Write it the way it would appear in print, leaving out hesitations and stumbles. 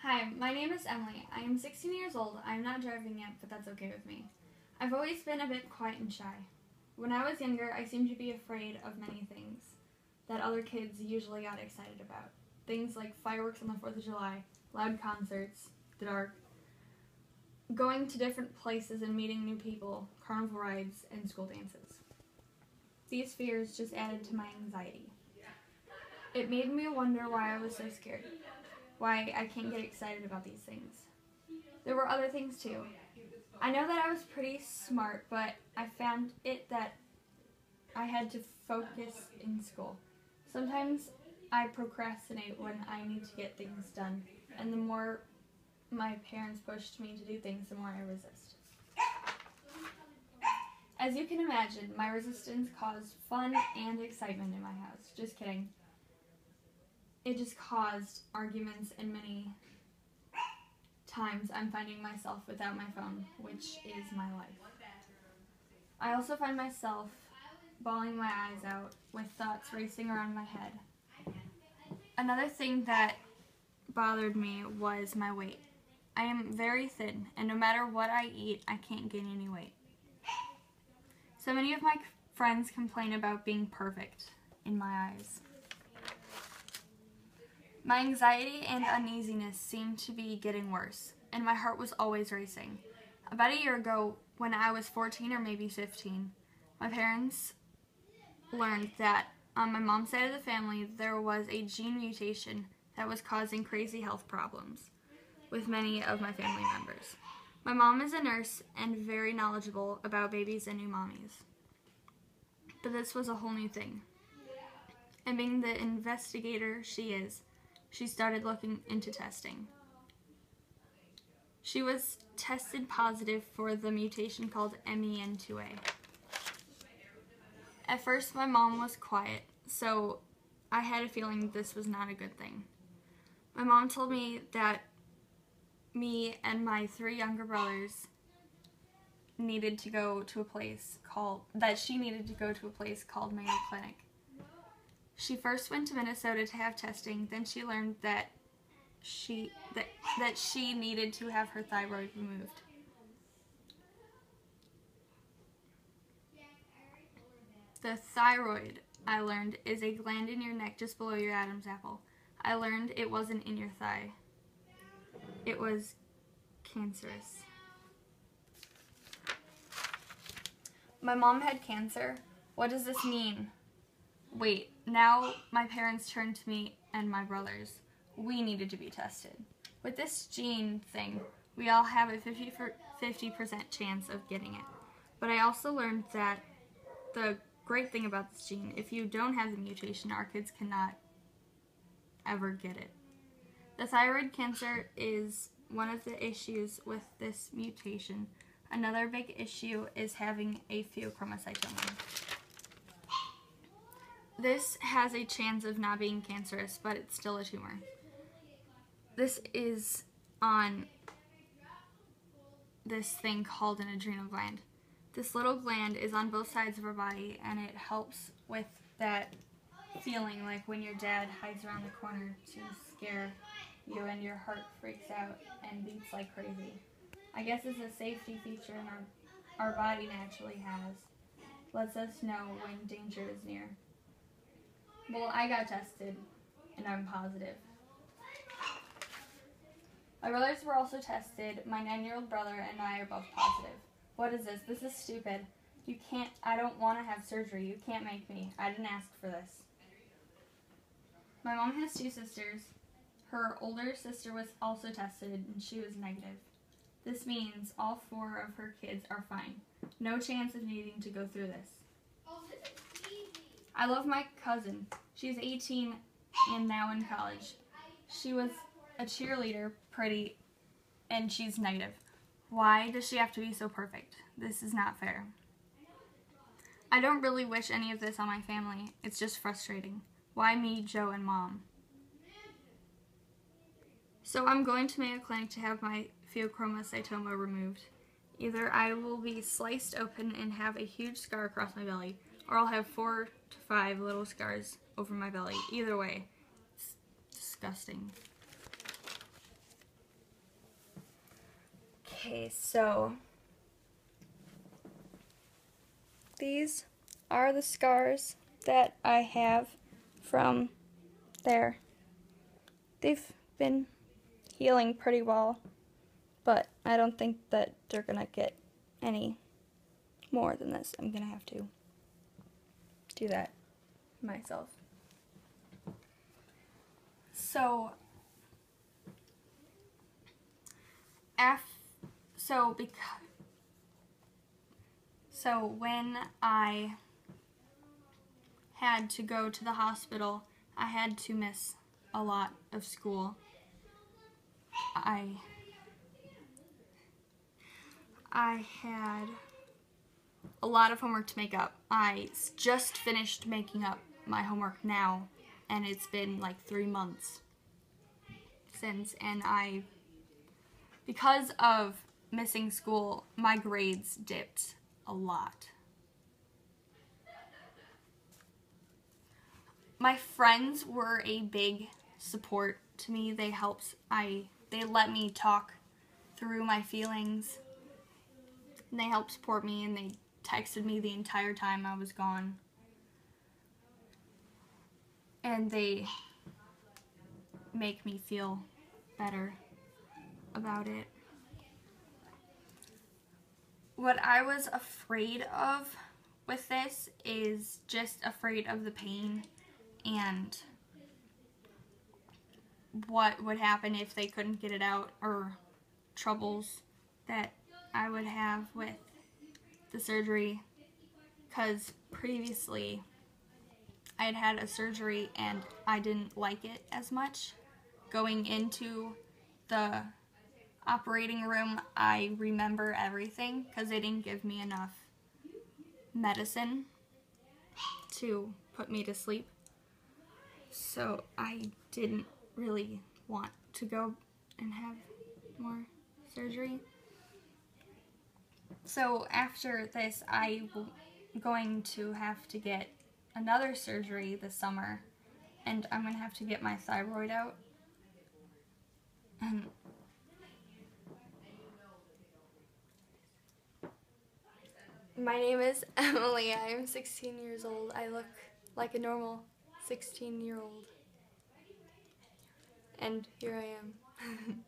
Hi, my name is Emily. I am 16 years old. I am not driving yet, but that's okay with me. I've always been a bit quiet and shy. When I was younger, I seemed to be afraid of many things that other kids usually got excited about. Things like fireworks on the 4th of July, loud concerts, the dark, going to different places and meeting new people, carnival rides, and school dances. These fears just added to my anxiety. It made me wonder why I was so scared, why I can't get excited about these things. There were other things too. I know that I was pretty smart, but I found it that I had to focus in school. Sometimes I procrastinate when I need to get things done, and the more my parents pushed me to do things, the more I resist. As you can imagine, my resistance caused fun and excitement in my house. Just kidding. It just caused arguments, and many times I'm finding myself without my phone, which is my life. I also find myself bawling my eyes out with thoughts racing around my head. Another thing that bothered me was my weight. I am very thin, and no matter what I eat, I can't gain any weight. So many of my friends complain about being perfect in my eyes. My anxiety and uneasiness seemed to be getting worse, and my heart was always racing. About a year ago, when I was 14 or maybe 15, my parents learned that on my mom's side of the family, there was a gene mutation that was causing crazy health problems with many of my family members. My mom is a nurse and very knowledgeable about babies and new mommies. But this was a whole new thing. And being the investigator she is, she started looking into testing. She was tested positive for the mutation called MEN2A. At first, my mom was quiet, so I had a feeling this was not a good thing. My mom told me that me and my 3 younger brothers needed to go to a place called Mayo Clinic. She first went to Minnesota to have testing, then she learned that she needed to have her thyroid removed. The thyroid, I learned, is a gland in your neck just below your Adam's apple. I learned it wasn't in your thigh. It was cancerous. My mom had cancer. What does this mean? Wait, now my parents turned to me and my brothers. We needed to be tested. With this gene thing, we all have a 50% chance of getting it. But I also learned that the great thing about this gene, if you don't have the mutation, our kids cannot ever get it. The thyroid cancer is one of the issues with this mutation. Another big issue is having a pheochromocytoma. This has a chance of not being cancerous, but it's still a tumor. This is on this thing called an adrenal gland. This little gland is on both sides of our body, and it helps with that feeling like when your dad hides around the corner to scare you and your heart freaks out and beats like crazy. I guess it's a safety feature our body naturally has. Lets us know when danger is near. Well, I got tested, and I'm positive. My brothers were also tested. My 9-year-old brother and I are both positive. What is this? This is stupid. I don't want to have surgery. You can't make me. I didn't ask for this. My mom has 2 sisters. Her older sister was also tested, and she was negative. This means all 4 of her kids are fine. No chance of needing to go through this. I love my cousin. She's 18 and now in college. She was a cheerleader, pretty, and she's negative. Why does she have to be so perfect? This is not fair. I don't really wish any of this on my family. It's just frustrating. Why me, Joe, and Mom? So I'm going to Mayo Clinic to have my pheochromocytoma removed. Either I will be sliced open and have a huge scar across my belly, or I'll have 4 to 5 little scars over my belly. Either way, it's disgusting. Okay, so these are the scars that I have from there. They've been healing pretty well, but I don't think that they're gonna get any more than this. I'm gonna have to do that myself. So when I had to go to the hospital, I had to miss a lot of school. I had a lot of homework to make up. I just finished making up my homework now, and it's been like 3 months since, and because of missing school, my grades dipped a lot. My friends were a big support to me. They let me talk through my feelings. And they helped support me, and they texted me the entire time I was gone. And they make me feel better about it. What I was afraid of with this is just afraid of the pain and what would happen if they couldn't get it out, or troubles that I would have with the surgery, because previously I had had a surgery and I didn't like it as much. Going into the operating room, I remember everything because they didn't give me enough medicine to put me to sleep. So I didn't really want to go and have more surgery. So after this, I'm going to have to get another surgery this summer, and I'm going to have to get my thyroid out. My name is Emily. I'm 16 years old. I look like a normal 16-year-old. And here I am.